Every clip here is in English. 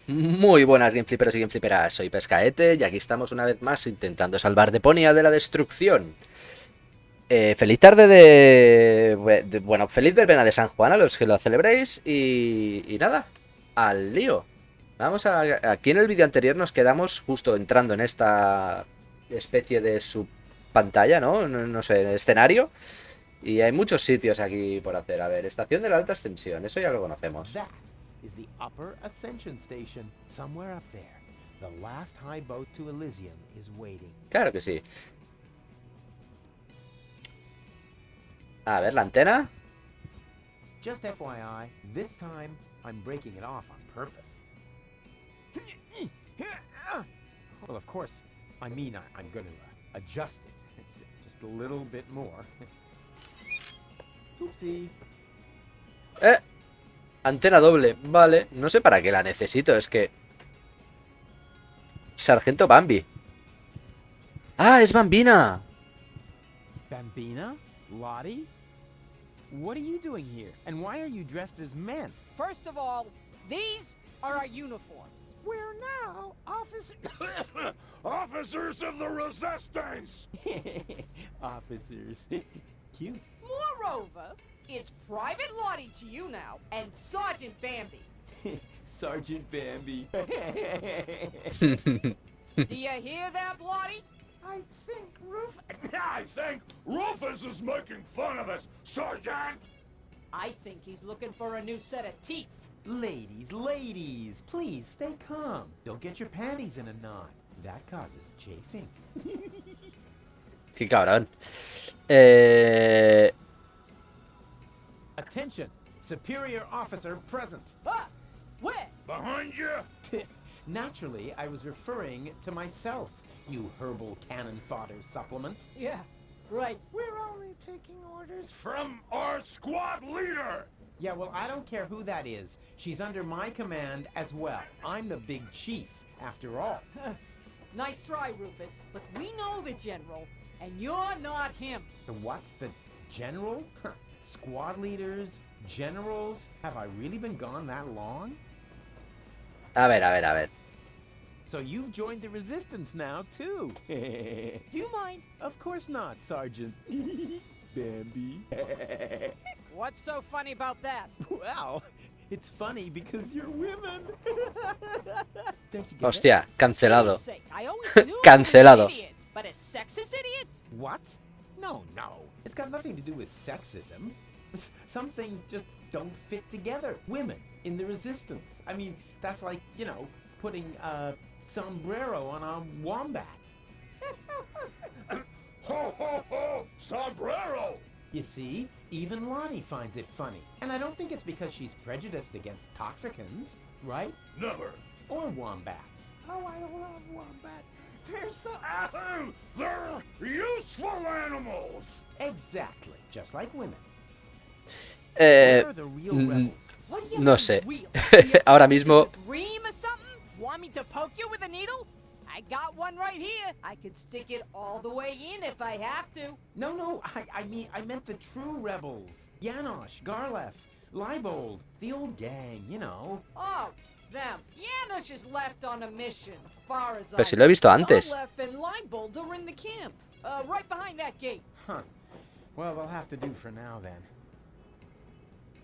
Muy buenas Gamefliperos y Gamefliperas, soy Pescaete y aquí estamos una vez más intentando salvar Deponia de la destrucción. Feliz tarde Bueno, feliz verbena de San Juan a los que lo celebréis y nada, al lío. Aquí en el vídeo anterior nos quedamos justo entrando en esta especie de subpantalla, ¿no? No sé, escenario. Y hay muchos sitios aquí por hacer. A ver, estación de la alta extensión, eso ya lo conocemos. That is the upper ascension station, somewhere up there. The last high boat to Elysium is waiting. Claro que sí. A ver, la antena. Just FYI, this time I'm breaking it off on purpose. Well, of course, I mean I'm going to adjust it just a little bit more. Oopsie. Antena doble, vale. No sé para qué la necesito, es que... Sargento Bambi. ¡Ah, es Bambina! Bambina? Lottie? What are you doing here? And why are you dressed as men? First of all, these are our uniforms. We're now officers. Officers of the Resistance! Officers. Cute. Moreover, it's Private Lottie to you now, and Sergeant Bambi. Sergeant Bambi. Do you hear that, Lottie? I think Rufus is making fun of us, Sergeant! I think he's looking for a new set of teeth. Ladies, please stay calm. Don't get your panties in a knot. That causes chafing. Qué cabrón. Attention, superior officer present. Ah, where? Behind you? Naturally, I was referring to myself, you herbal cannon fodder supplement. Yeah, right. We're only taking orders From our squad leader! Yeah, well, I don't care who that is. She's under my command as well. I'm the big chief, after all. Nice try, Rufus, but we know the General, and you're not him. The what? The general? Squad leaders? Generals? Have I really been gone that long? A ver. So you've joined the resistance now, too. Do you mind? Of course not, Sergeant. Bambi. What's so funny about that? Well, it's funny because you're women. Don't you get it? Hostia, cancelado. For sake, I always knew you Cancelado. were an idiot, but a sexist idiot? What? No. It's got nothing to do with sexism. Some things just don't fit together. Women in the resistance. I mean, that's like, putting a sombrero on a wombat. Ho ho ho! Sombrero! You see, even Lottie finds it funny. And I don't think it's because she's prejudiced against toxicants, right? Never. Or wombats. Oh, I love wombats. They're so... Ahoo! They're useful animals! Exactly, just like women. Eh, Where are the real rebels? What do you No mean, sé. real? Ahora mismo... Is it a dream or something? Want me to poke you with a needle? I got one right here. I could stick it all the way in if I have to. No, I meant the true rebels. Janosch, Garlef, Leibold, the old gang, Oh, them. Janusz is left on a mission, as far as Pero I si lo he visto antes. Garlef and Leibold are in the camp, right behind that gate. Huh. Well, they'll have to do for now, then.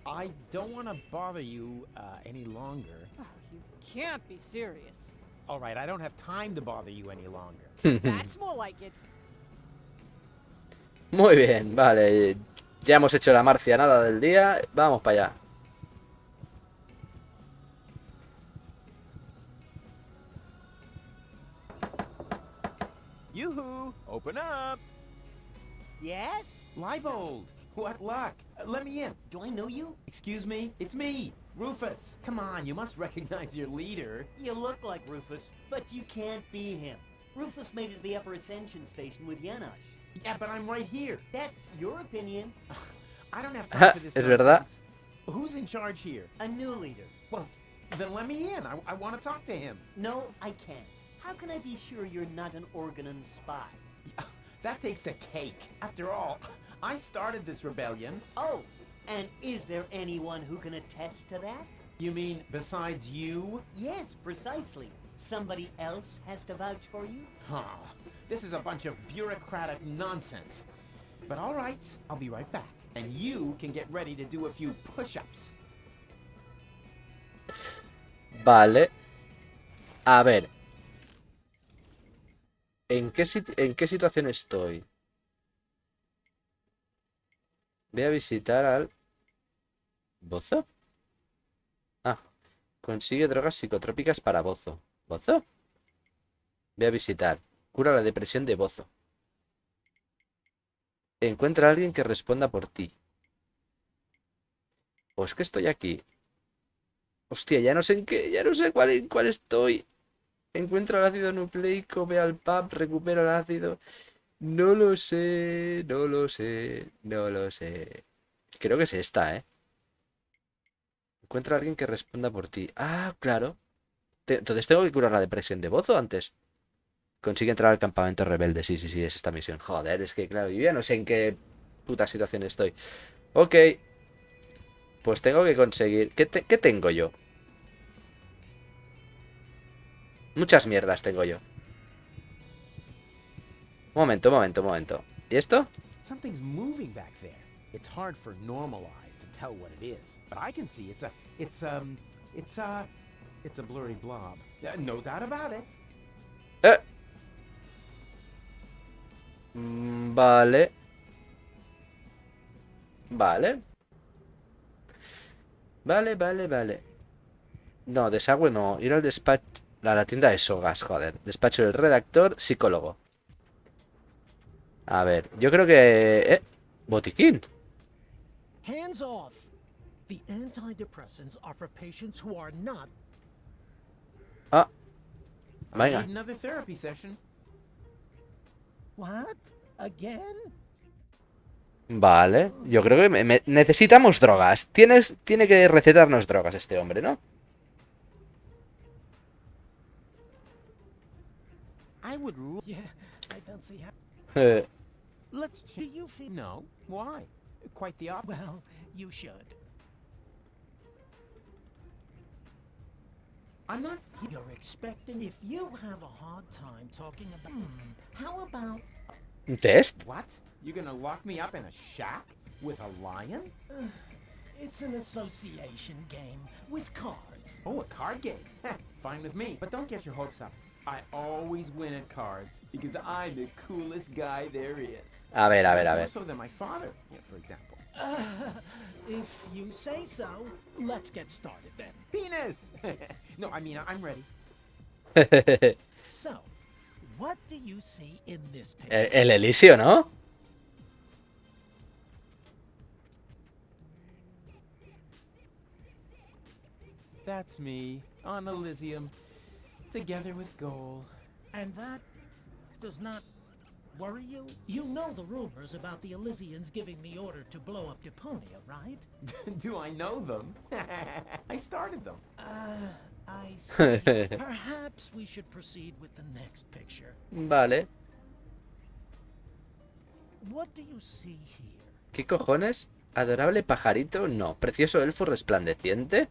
I don't want to bother you any longer. Oh, you can't be serious. All right, I don't have time to bother you any longer. That's more like it. Muy bien, vale. Ya hemos hecho la marcianada del día. Vamos para allá. Yoo-hoo! Open up! Yes? Leibold! What luck! Let me in. Do I know you? Excuse me? It's me, Rufus. Come on, you must recognize your leader. You look like Rufus, but you can't be him. Rufus made it to the upper ascension station with Janosch. Yeah, but I'm right here. That's your opinion. I don't have time for this Es verdad. nonsense. Who's in charge here? A new leader. Well, then let me in. I want to talk to him. No, I can't. How can I be sure you're not an Organon spy? That takes the cake. After all, I started this rebellion. Oh, and is there anyone who can attest to that? You mean besides you? Yes, precisely. Somebody else has to vouch for you? Huh. This is a bunch of bureaucratic nonsense. But all right, I'll be right back. And you can get ready to do a few push-ups. Vale. A ver. ¿En qué situación estoy? Voy a visitar al... ¿Bozo? Ah. Consigue drogas psicotrópicas para Bozo. ¿Bozo? Voy a visitar. Cura la depresión de Bozo. Encuentra a alguien que responda por ti. O es que estoy aquí. Hostia, ya no sé en qué. Ya no sé en cuál estoy. Encuentra el ácido nucleico. Ve al pub. Recupera el ácido. No lo sé. No lo sé. No lo sé. Creo que es esta, ¿eh? Encuentra a alguien que responda por ti. Ah, claro. Entonces tengo que curar la depresión de Bozo antes. Consigue entrar al campamento rebelde. Sí, es esta misión. Joder, es que claro, yo ya no sé en qué puta situación estoy. Ok. Pues tengo que conseguir... ¿Qué tengo yo? Muchas mierdas tengo yo. Momento. ¿Y esto? Something's moving back there. It's hard for normal eyes to tell what it is, but I can see it's a blurry blob. No doubt about it. Vale. Vale. No, desagüe no. Ir al despacho... A la tienda de sogas, joder. Despacho del redactor, psicólogo. A ver, yo creo que... botiquín. Hands off. The antidepressants are for patients who are not. Ah. I Venga. need another therapy session. What? Again? Vale. Yo creo que necesitamos drogas. Tiene que recetarnos drogas este hombre, ¿no? I would. Yeah, I don't see how. Let's. Do you feel? No. Why? Quite the opposite. Well, you should. I'm not. You're expecting. If you have a hard time talking about. How about? ¿Un test? What? You gonna lock me up in a shack with a lion? It's an association game with cards. Oh, a card game. Fine with me. But don't get your hopes up. I always win at cards because I'm the coolest guy there is. A ver. More so than my father, for example. If you say so, let's get started then. Penis! No, I mean, I'm ready. So, what do you see in this picture? El Elisio, ¿no? That's me, on Elysium, together with goal. And that does not worry you? You know the rumors about the Elysians giving the order to blow up Deponia, right? Do I know them? I started them. I see. Perhaps we should proceed with the next picture. Vale. What do you see here? ¿Qué cojones? ¿Adorable pajarito? No. ¿Precioso elfo resplandeciente?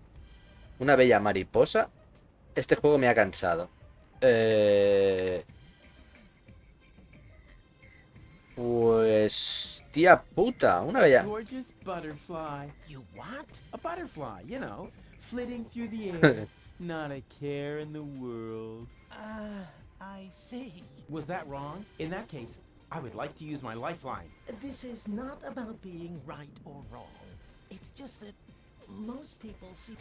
¿Una bella mariposa? Este juego me ha cansado. Pues... Tía puta, una bella... Gorgeous butterfly. You what? A butterfly, you know, flitting through the air. Not a care in the world. I see. Was that wrong? In that case, I would like to use my lifeline. This is not about being right or wrong. It's just that most people see...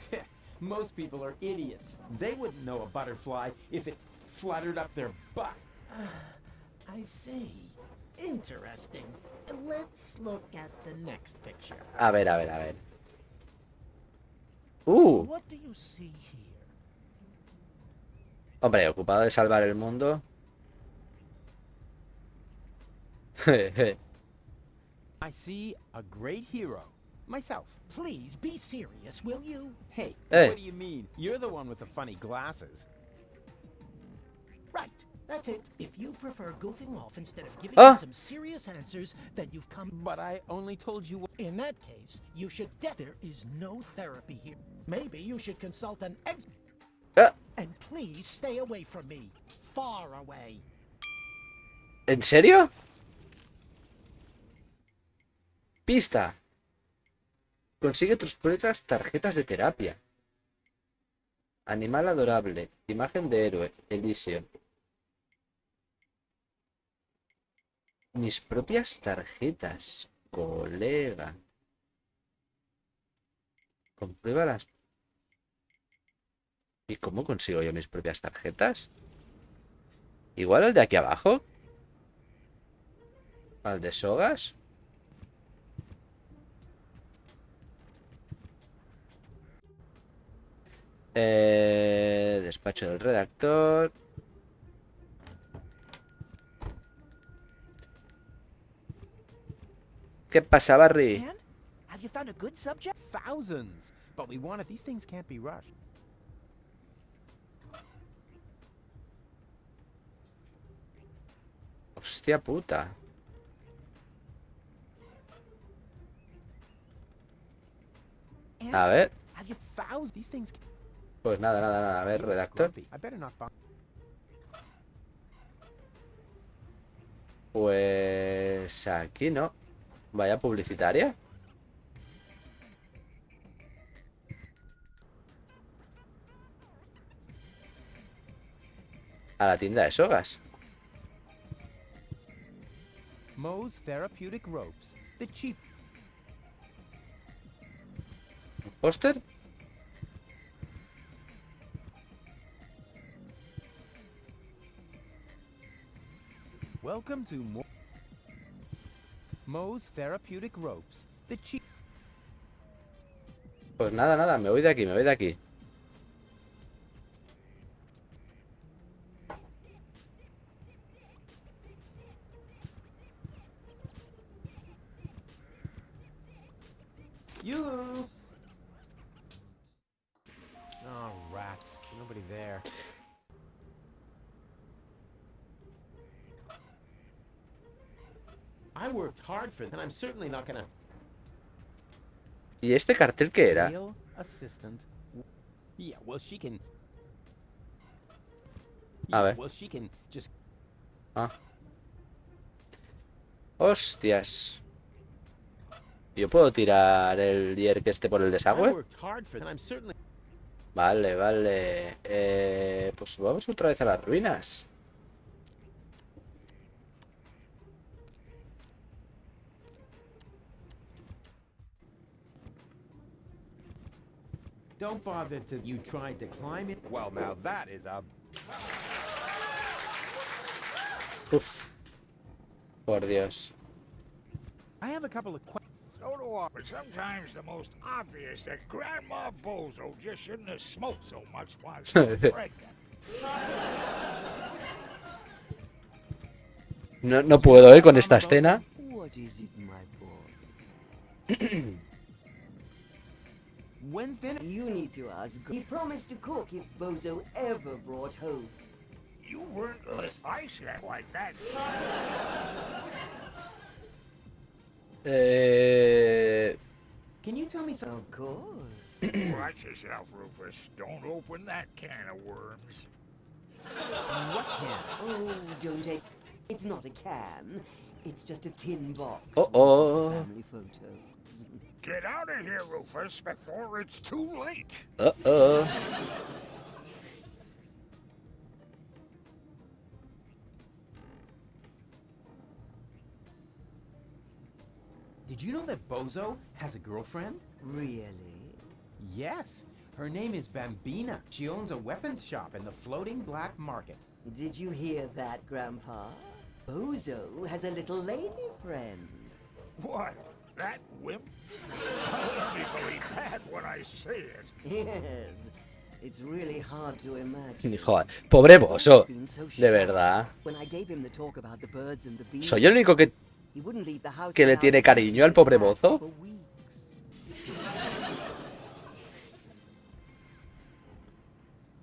Most people are idiots. They wouldn't know a butterfly if it fluttered up their butt. I see. Interesting. Let's look at the next picture. A ver. What do you see here? Hombre, ocupado de salvar el mundo. I see a great hero. Myself. Please be serious, will you? Hey, Hey. what do you mean? You're the one with the funny glasses. Right. That's it. If you prefer goofing off instead of giving Ah. me some serious answers, then you've come... But I only told you. In that case, you should... There is no therapy here. Maybe you should consult an ex. Ah, And please stay away from me. Far away. ¿en serio? Pista. Consigue tus propias tarjetas de terapia. Animal adorable. Imagen de héroe. Elysium. Mis propias tarjetas. Colega. Comprueba las... ¿Y cómo consigo yo mis propias tarjetas? Igual el de aquí abajo. Al de sogas. Despacho del redactor. ¿Qué pasa, Barry? And have you found a good subject? Thousands, but we want it. These things can't be rushed. Hostia puta. And A ver. have you found these things? Pues nada, nada, nada. A ver, redactor. I better not buy. Pues aquí no. Vaya publicitaria. A la tienda de sogas. Moe's Therapeutic Ropes. The cheap. ¿Póster? Welcome to Moe's Therapeutic Ropes. The cheap. Pues nada, nada. Me voy de aquí, me voy de aquí. You. Oh, rats. Nobody there. I worked hard for them, and I'm certainly not gonna. ¿Y este cartel qué era? Real assistant. Yeah, well, she can. A ver. Well, she can just. Ah. Hostias. ¿Yo puedo tirar el dier que esté por el I desagüe? worked hard for them, and I'm certainly. Vale, vale. Pues vamos otra vez a las ruinas. Don't bother till you tried to climb it. Well, now that is a... Uf. Por Dios. I have a couple of questions. So do I. But sometimes the most obvious that Grandma Bozo just shouldn't have smoked so much while she was pregnant. No, no puedo, con esta escena. What is it, my boy? When's dinner? You need to ask. He promised to cook if Bozo ever brought home. You weren't gonna slice that like that. Can you tell me something? Of course. Watch yourself, Rufus. Don't open that can of worms. What can? Oh, don't take. It's not a can. It's just a tin box. Oh. Family photos. Get out of here, Rufus, before it's too late. Did you know that Bozo has a girlfriend? Really? Yes. Her name is Bambina. She owns a weapons shop in the floating black market. Did you hear that, Grandpa? Bozo has a little lady friend. What? That wimp? I'll only believe that when I see it. Yes. It's really hard to imagine. Joder, pobre He's Bozo. always been so De shy. verdad. When I gave him the talk about the birds and the bees, ¿Soy el único que he wouldn't leave the house le without tiene a cariño al pobre Bozo? for weeks.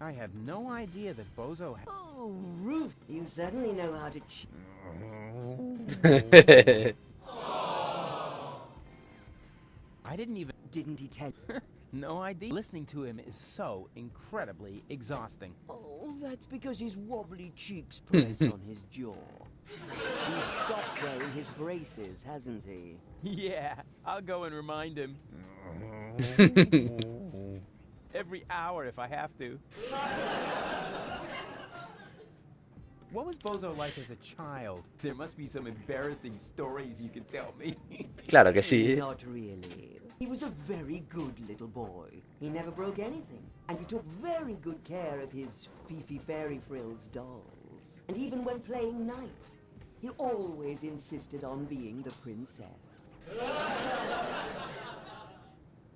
I had no idea that Bozo had... Oh, Roof, you certainly know how to I didn't even... Didn't he tell you? No idea. Listening to him is so incredibly exhausting. Oh, that's because his wobbly cheeks press on his jaw. He's stopped wearing his braces, hasn't he? Yeah, I'll go and remind him. Every hour if I have to. What was Bozo like as a child? There must be some embarrassing stories you can tell me. Claro que sí. Not really. He was a very good little boy. He never broke anything. And he took very good care of his Fifi Fairy Frills dolls. And even when playing knights, he always insisted on being the princess.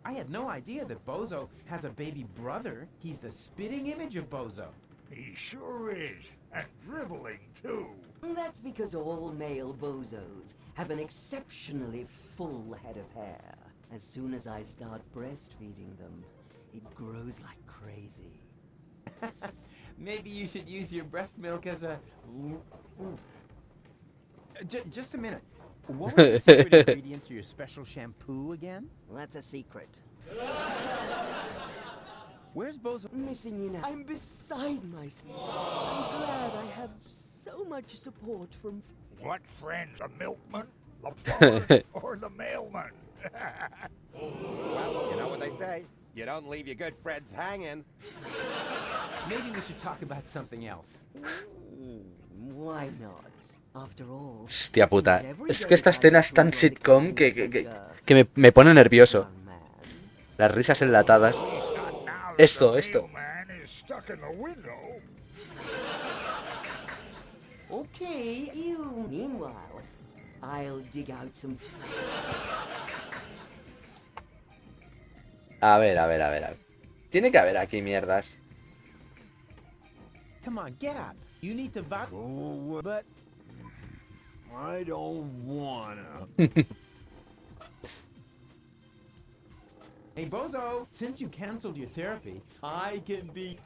I had no idea that Bozo has a baby brother. He's the spitting image of Bozo. He sure is. And dribbling, too. That's because all male bozos have an exceptionally full head of hair. As soon as I start breastfeeding them, it grows like crazy. Maybe you should use your breast milk as a... Just a minute. What was the secret ingredient to your special shampoo again? Well, that's a secret. Where's Bozo? Missing you now. I'm beside myself. I'm glad I have so much support from... What friends? A milkman? The plumber? Or the mailman? Well, you know what they say. You don't leave your good friends hanging. Maybe we should talk about something else. Why not? After all... Hostia puta. Es que esta escena es tan sitcom que me pone nervioso. Las risas enlatadas. Esto. Okay, you. Meanwhile, I'll dig out some... A ver. Tiene que haber aquí mierdas. Come on, get up. You need to vote. Oh, But I don't wanna. hey, Bozo, since you canceled your therapy, I can be...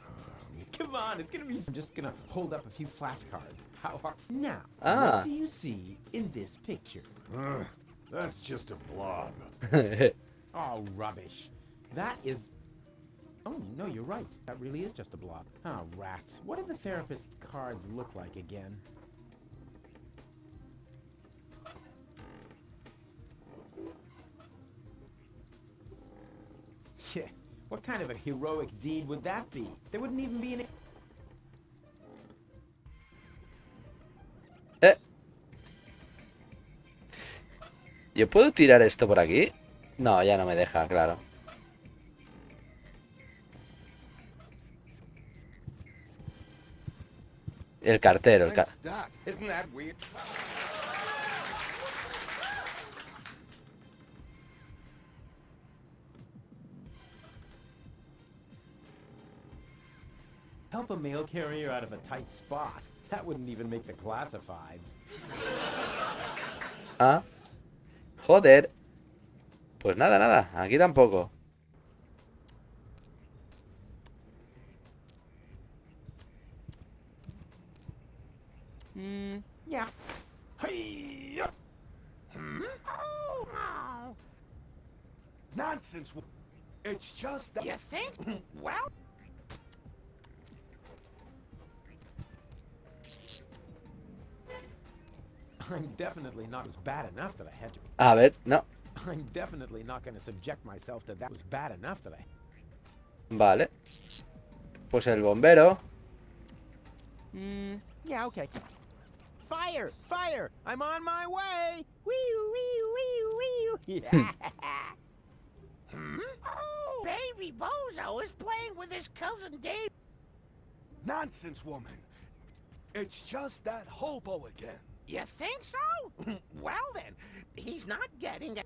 Come on, it's gonna be... I'm just gonna hold up a few flashcards. How hard... Now, what do you see in this picture? That's just a blob. Oh, rubbish. That is... Oh, no, you're right. That really is just a blob. Oh, rats. What do the therapist's cards look like again? Yeah, what kind of a heroic deed would that be? There wouldn't even be any... ¿Yo puedo tirar esto por aquí? No, ya no me deja, claro. El cartero, Isn't that weird? Help a mail carrier out of a tight spot. That wouldn't even make the classifieds. Ah, joder. Pues nada, aquí tampoco. Yeah. Hey! Oh, Nonsense! It's just that... you think? Well... I'm definitely not as bad enough that I had to... A ver, no. I'm definitely not going to subject myself to that. Was bad enough that I... Vale. Pues el bombero. Yeah, okay. Fire! Fire! I'm on my way! Wee-oo, wee-oo, wee-oo, yeah. Oh, baby Bozo is playing with his cousin Dave. Nonsense, woman. It's just that hobo again. You think so? Well then, he's not getting it.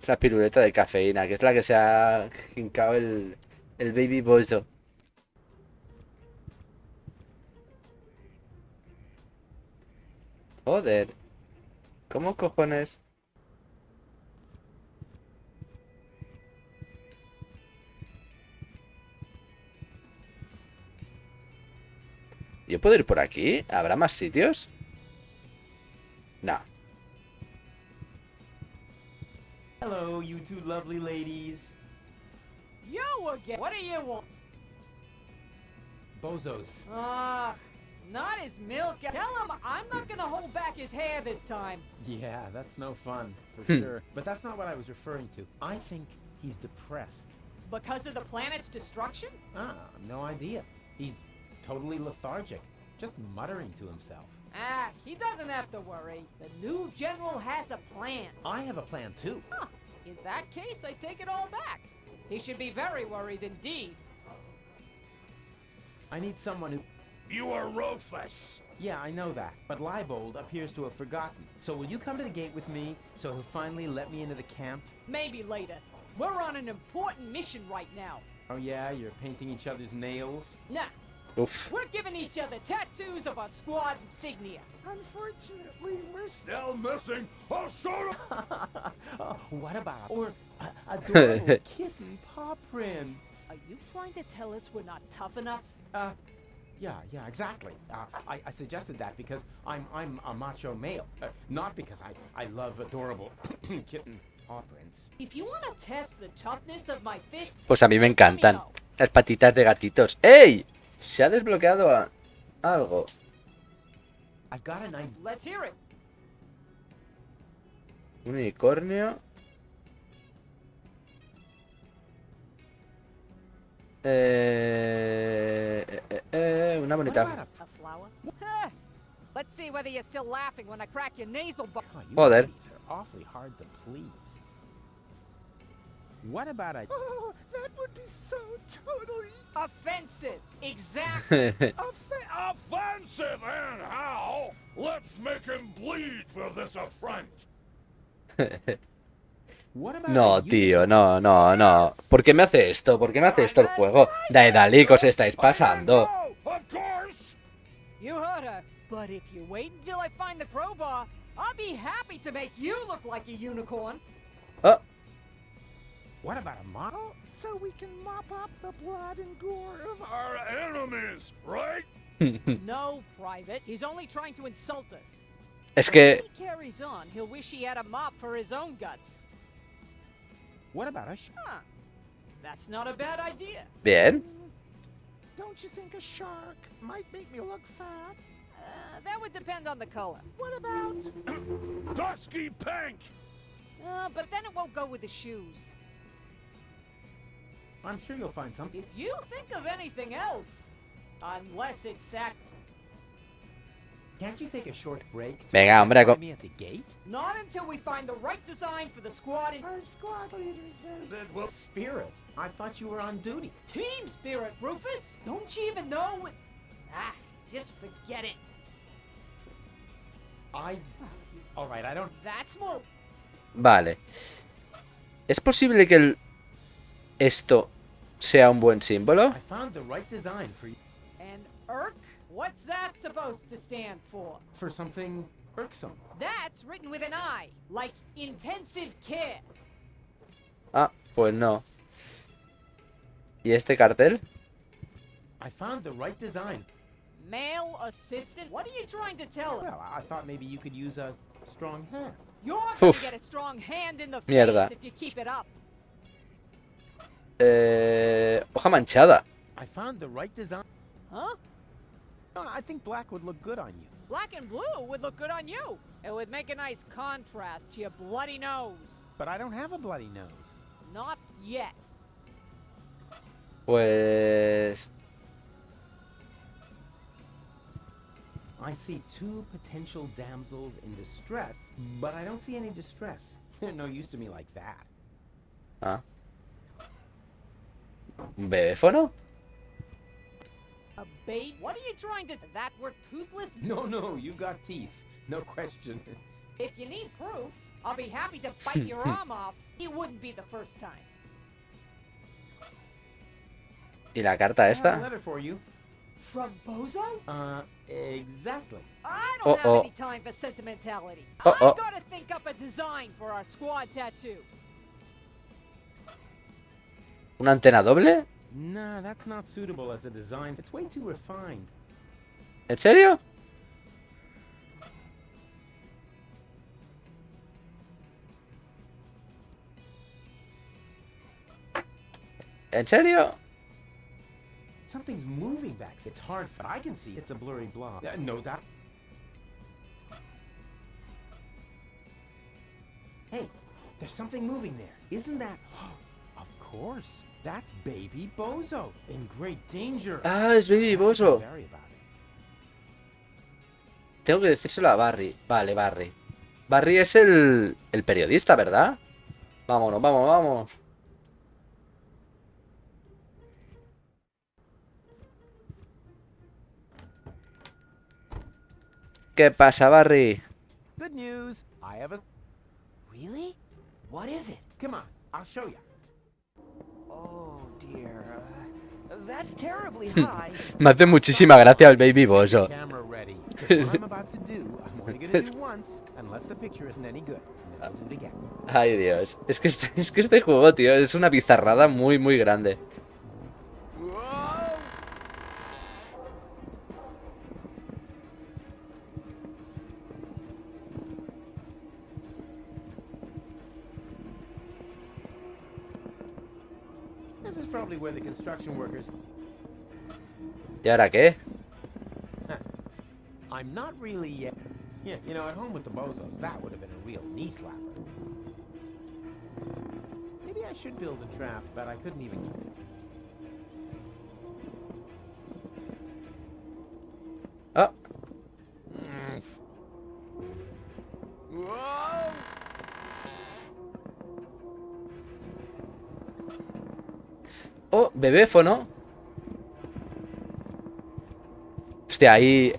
Es la piruleta de cafeína, que es la que se ha hincado el baby Bozo. Joder. ¿Cómo cojones? ¿Yo puedo ir por aquí? ¿Habrá más sitios? No. Hello, you two lovely ladies. You again. What do you want? Bozos. Not his milk. Tell him I'm not gonna hold back his hair this time. Yeah, that's no fun, for sure. But that's not what I was referring to. I think he's depressed. Because of the planet's destruction? No idea. He's totally lethargic, just muttering to himself. He doesn't have to worry. The new general has a plan. I have a plan too. Huh. In that case, I take it all back. He should be very worried indeed. I need someone who... You are Rufus. Yeah, I know that. But Leibold appears to have forgotten. So will you come to the gate with me so he'll finally let me into the camp? Maybe later. We're on an important mission right now. Oh yeah, you're painting each other's nails? Nah. Uf. We're giving each other tattoos of our squad insignia. Unfortunately, we're still missing a sort of... What about... Or adorable kitten paw prints? Are you trying to tell us we're not tough enough? Yeah, exactly. I suggested that because I'm a macho male, not because I love adorable kitten paw prints. If you want to test the toughness of my fists, Pues a mí me just let me encantan know. las patitas de gatitos. ¡Ey! Se ha desbloqueado algo. I've got an idea. Let's hear it. Un unicornio. Una bonita. A flower? Let's see whether you're still laughing when I crack your nasal bone. Oh, you Joder. ladies are awfully hard to please. What about a... Oh, that would be so totally Offensive. Exactly. offensive, and how? Let's make him bleed for this affront. What about No, a tío, no. ¿Por qué me hace esto? ¿Por qué me hace esto el juego? Daedalic, os estáis pasando. Of course. You heard her. But if you wait until I find the crowbar, I'll be happy to make you look like a unicorn. Oh, What about a model? So we can mop up the blood and gore of our enemies, right? No, Private. He's only trying to insult us. es If que... he carries on, he'll wish he had a mop for his own guts. What about a... Huh. That's not a bad idea. Bien. Don't you think a shark might make me look fat? That would depend on the color. What about dusky pink? But then it won't go with the shoes. I'm sure you'll find something. If you think of anything else, unless it's sack. Can't you take a short break? to Venga, hombre, identify co- me at the gate? Not until we find the right design for the squad in Our squad leader says That will spirit. I thought you were on duty. team spirit, Rufus. Don't you even know what? Just forget it. All right, I don't... That's more. Vale. ¿Es posible que esto sea un buen símbolo? I found the right design for And irk? What's that supposed to stand for? for something irksome. That's written with an I, like intensive care. Ah, pues no. ¿Y este cartel? I found the right design. Male assistant? What are you trying to tell him? Well, I thought maybe you could use a strong hand. You're gonna Uf. get a strong hand in the Mierda. face if you keep it up. Hoja manchada. I found the right design. Huh? I think black would look good on you. Black and blue would look good on you. It would make a nice contrast to your bloody nose. But I don't have a bloody nose. Not yet. Pues... I see two potential damsels in distress, but I don't see any distress. They're no use to me like that. Ah. ¿Un bebéfono? A bait? What are you trying to... That we're toothless? No, you got teeth. No question. If you need proof, I'll be happy to bite your arm off. It wouldn't be the first time. ¿Y la carta I have a esta? letter for you. From Bozo? Exactly. I don't have any time for sentimentality. I gotta think up a design for our squad tattoo. ¿Una antena doble? Nah, that's not suitable as a design. It's way too refined. ¿En serio? ¿En serio? Something's moving back. It's hard, but I can see it's a blurry blob. No, that. Hey, there's something moving there. Isn't that? Of course. That's baby Bozo in great danger. Ah, es baby Bozo. Very about it. Tengo que decírselo a Barry. Vale, Barry. Barry es el periodista, ¿verdad? Vámonos, vamos, vamos. ¿Qué pasa, Barry? Good news. I have a. Really? What is it? Come on, I'll show you. Oh dear. That's terribly high. Me hace muchísima gracia el baby Bozo. Camera ready. 'Cause what I'm about to do, I'm only gonna do once, unless the picture isn't any good. And then we'll do it again. Ay, Dios. Es que este juego, tío, es una bizarrada muy, muy grande. This is probably where the construction workers. ¿Y ahora qué? I'm not really. Yeah, you know, at home with the Bozos, that would have been a real knee slapper. Maybe I should build a trap, but I couldn't even. Ah. Whoa! Oh, bebéfono. Hostia, ahí...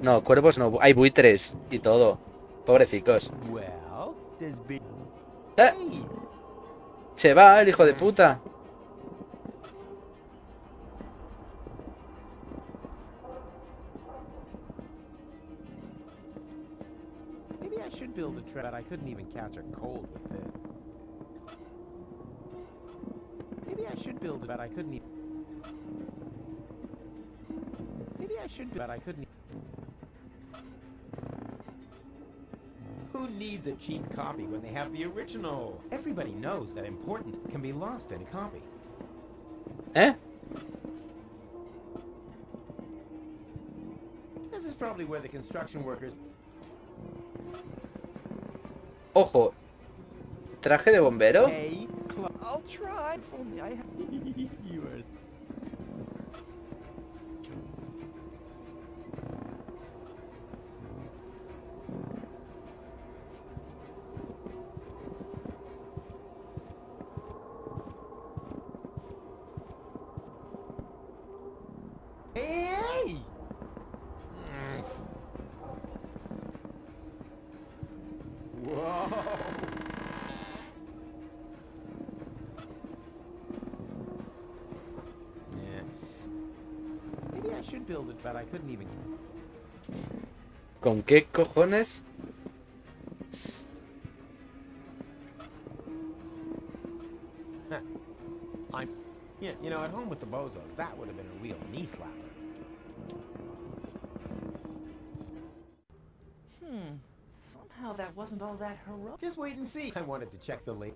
No, cuervos no, hay buitres y todo. Pobrecicos. Well, there's big. ¡Eh! Se va el hijo de puta. Maybe I should build a trap, but I couldn't even catch a cold with it. Maybe I should build it, but I couldn't even. Maybe I should, but I couldn't. Who needs a cheap copy when they have the original? Everybody knows that important can be lost in a copy. ¿Eh? This is probably where the construction workers. Ojo. ¿Traje de bombero? Hey, I'll try. If only I had. You are. Hey! Whoa! Yeah. Maybe I should build it, but I couldn't even. ¿Con qué cojones? I'm. Yeah, you know, at home with the Bozos, that would have been a real knee slapper. Somehow that wasn't all that heroic. Just wait and see. I wanted to check the link.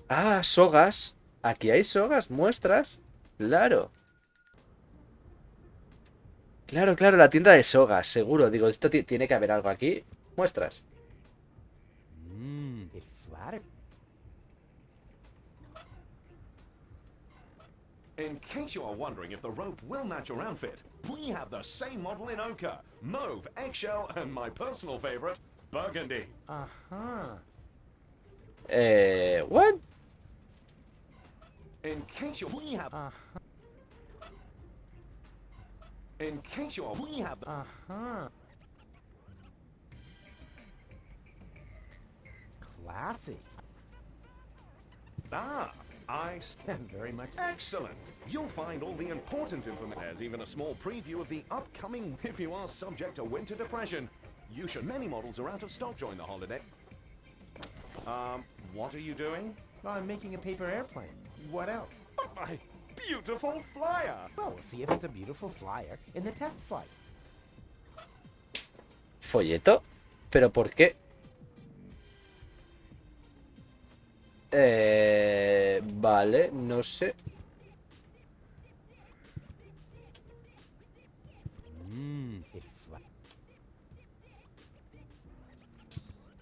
Ah, sogas. Aquí hay sogas, muestras. Claro. Claro, claro, la tienda de sogas, seguro. Digo, esto tiene que haber algo aquí. Muestras. It flattered. In case you are wondering if the rope will match your outfit, we have the same model in ochre, mauve, eggshell, and my personal favorite, burgundy. Uh-huh. What? In case you we have In case you are we have Uh-huh. Classy. I stand Very much. excellent. You'll find all the important information. There's even a small preview of the upcoming. If you are subject to winter depression, you should. Many models are out of stock during the holiday. What are you doing? Well, I'm making a paper airplane. What else? My beautiful flyer. Well, we'll see if it's a beautiful flyer in the test flight. ¿Folleto? ¿Pero por qué? Vale, no sé.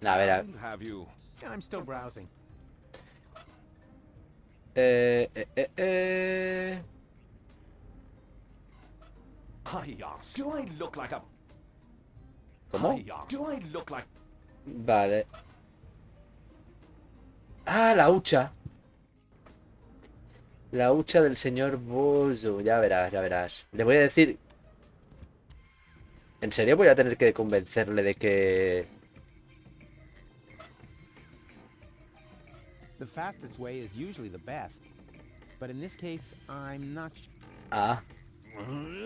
A ver, Have you? I'm still browsing. I ask, do I look like a... ¿Cómo? I ask, do I look like... Vale. Ah, la hucha. La hucha del señor Bozo. Ya verás, ya verás. Le voy a decir... ¿En serio voy a tener que convencerle de que... The fastest way is usually the best. But in this case, I'm not Ah,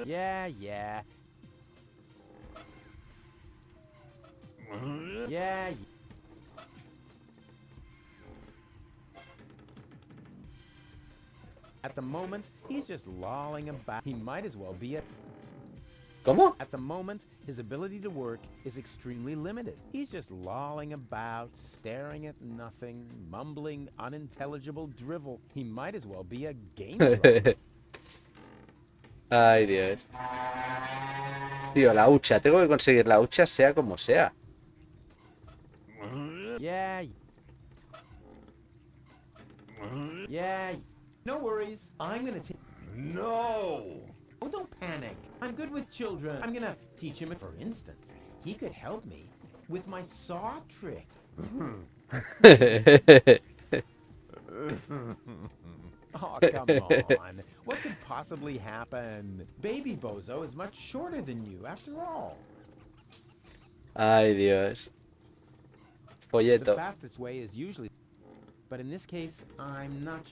Yeah. Yeah. At the moment, he's just lolling about. He might as well be a... ¿cómo? At the moment, his ability to work is extremely limited. He's just lolling about, staring at nothing, mumbling unintelligible drivel. He might as well be a Gameflip. Ay, Dios. Tío, la hucha. Tengo que conseguir la hucha sea como sea. Yeah. Yeah. No worries. I'm gonna take... No! Oh, don't panic. I'm good with children. I'm gonna teach him. For instance, he could help me with my saw trick. Oh, come on. What could possibly happen? Baby Bozo is much shorter than you, after all. Ay, Dios. The Folleto. fastest way is usually... But in this case, I'm not...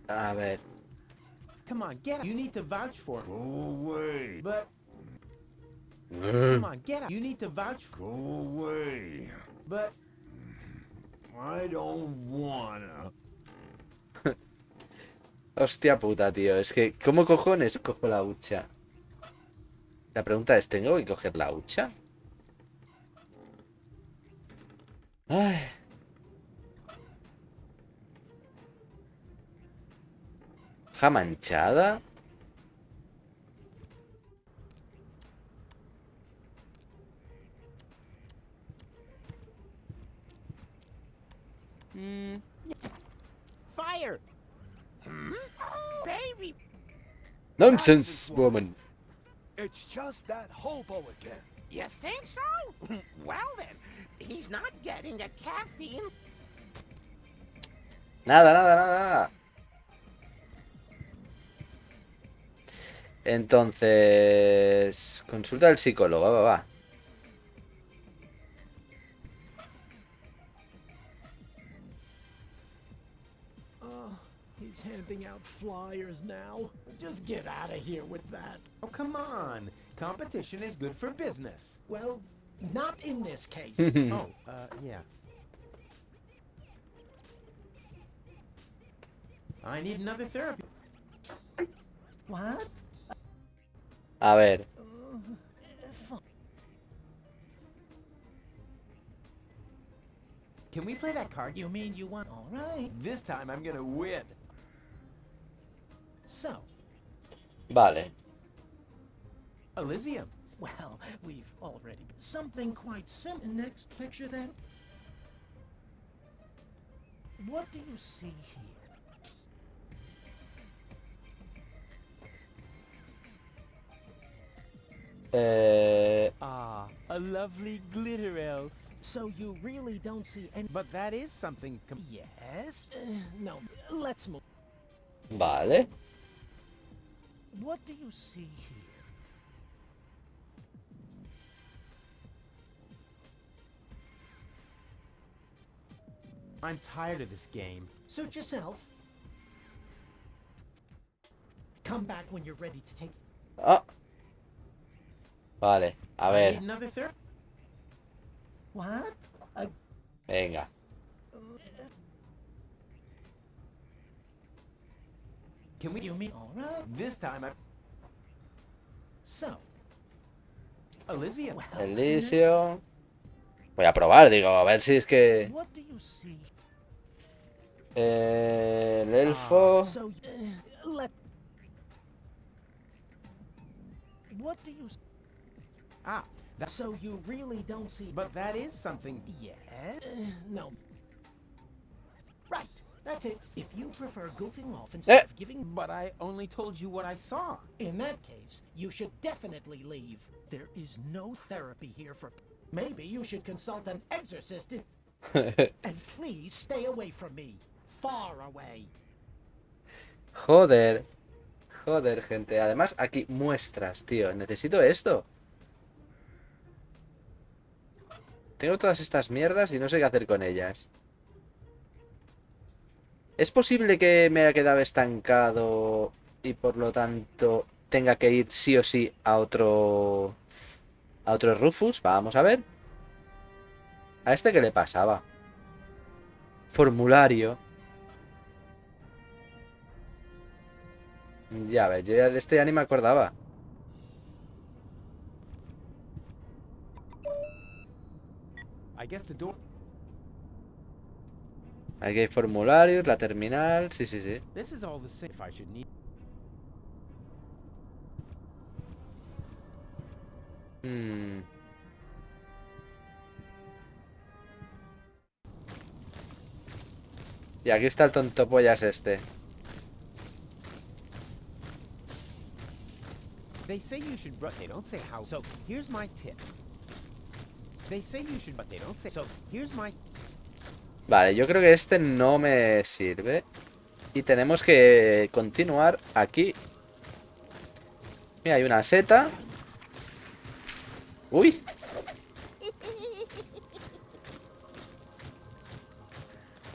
A ver. Come on, get up. You need to vouch for... Go away. But... Come on, get up. You need to vouch for... Go away. But... I don't wanna. Hostia puta, tío. Es que, ¿cómo cojones cojo la hucha? La pregunta es, ¿tengo que coger la hucha? Ay. Hoja manchada. Fire! Baby! Nonsense, woman. It's just that hobo again. You think so? Well then, he's not getting the caffeine. Nada, nada, nada. Entonces... Consulta al psicólogo, va. He's handing out flyers now. Just get out of here with that. Oh, come on. Competition is good for business. Well, not in this case. Oh, yeah. I need another therapy. What? A ver. Can we play that card? You mean you want... All right. This time I'm gonna win. So, Vale. Elysium. well, we've already... Something quite simple. Next picture, then. What do you see here? Ah, a lovely glitter elf. So you really don't see any... But that is something... Yes? No, let's move. Vale. What do you see here? I'm tired of this game. Suit yourself. Come back when you're ready to take... Ah. Vale, a I ver. need another therapy. What? Venga. Can we... You mean... All right. This time I... So, Elysium. Elysium. Voy a probar, digo, a ver si es que... what do you see? El elfo... So, let. What do you? Ah, that's So you really don't see? but that is something. Yeah. No. Right. That's it. If you prefer goofing off instead of giving, But I only told you what I saw. in that case, you should definitely leave. There is no therapy here for. Maybe you should consult an exorcist. And please stay away from me. Far away. Joder. Joder, gente. Además, aquí muestras, tío. Necesito esto. Tengo todas estas mierdas y no sé qué hacer con ellas. ¿Es posible que me haya quedado estancado y por lo tanto tenga que ir sí o sí a otro... a otro Rufus? Vamos a ver. ¿A este qué le pasaba? Formulario. Ya ves, yo ya de este ya ni me acordaba. I guess the door. Aquí hay formularios, la terminal. Sí, sí, sí. This is all the same. If I should need. Y aquí está el tontopollas este. They say you should, but they don't say how. So here's my tip. They say you should, but they don't say. So here's my. Vale, yo creo que este no me sirve. Y tenemos que continuar aquí. Mira, hay una seta. Uy.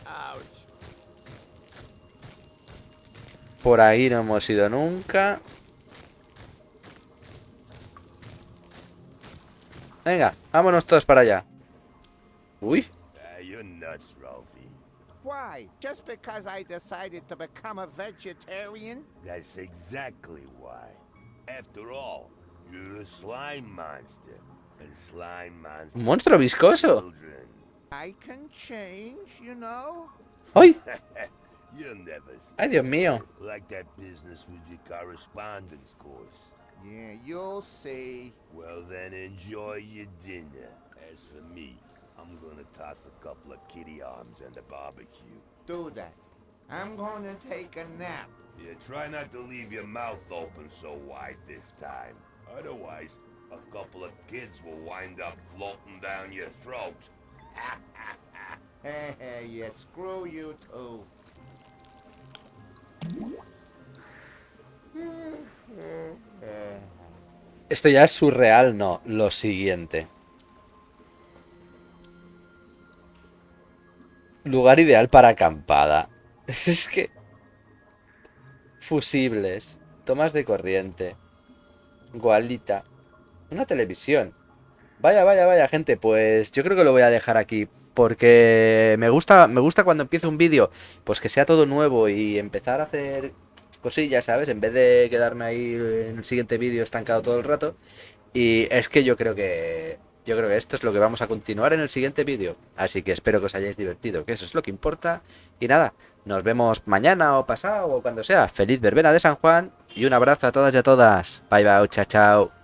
Ouch. Por ahí no hemos ido nunca. Venga, vámonos todos para allá. Uy. You're nuts, Ralphie. Why? Just because I decided to become a vegetarian? That's exactly why. After all, you're a slime monster. And slime monsters Un monstruo viscoso. children. I can change, you know? ¡Ay! You'll never ¡Ay, Dios mío! like that business with your correspondence course. Yeah, you'll see. Well, then enjoy your dinner. As for me, I'm gonna toss a couple of kitty arms and a barbecue. Do that. I'm gonna take a nap. Yeah, try not to leave your mouth open so wide this time. Otherwise, a couple of kids will wind up floating down your throat. Yeah, screw you too. Esto ya es surreal, no. Lo siguiente. Lugar ideal para acampada. Es que... Fusibles. Tomas de corriente. Gualita. Una televisión. Vaya, vaya, vaya, gente. Pues yo creo que lo voy a dejar aquí. Porque me gusta cuando empiezo un vídeo, pues que sea todo nuevo y empezar a hacer cosillas, ¿sabes? En vez de quedarme ahí en el siguiente vídeo estancado todo el rato. Y es que yo creo que esto es lo que vamos a continuar en el siguiente vídeo. Así que espero que os hayáis divertido, que eso es lo que importa. Y nada, nos vemos mañana o pasado o cuando sea. Feliz verbena de San Juan y un abrazo a todas y a todas. Bye bye, chao, chao.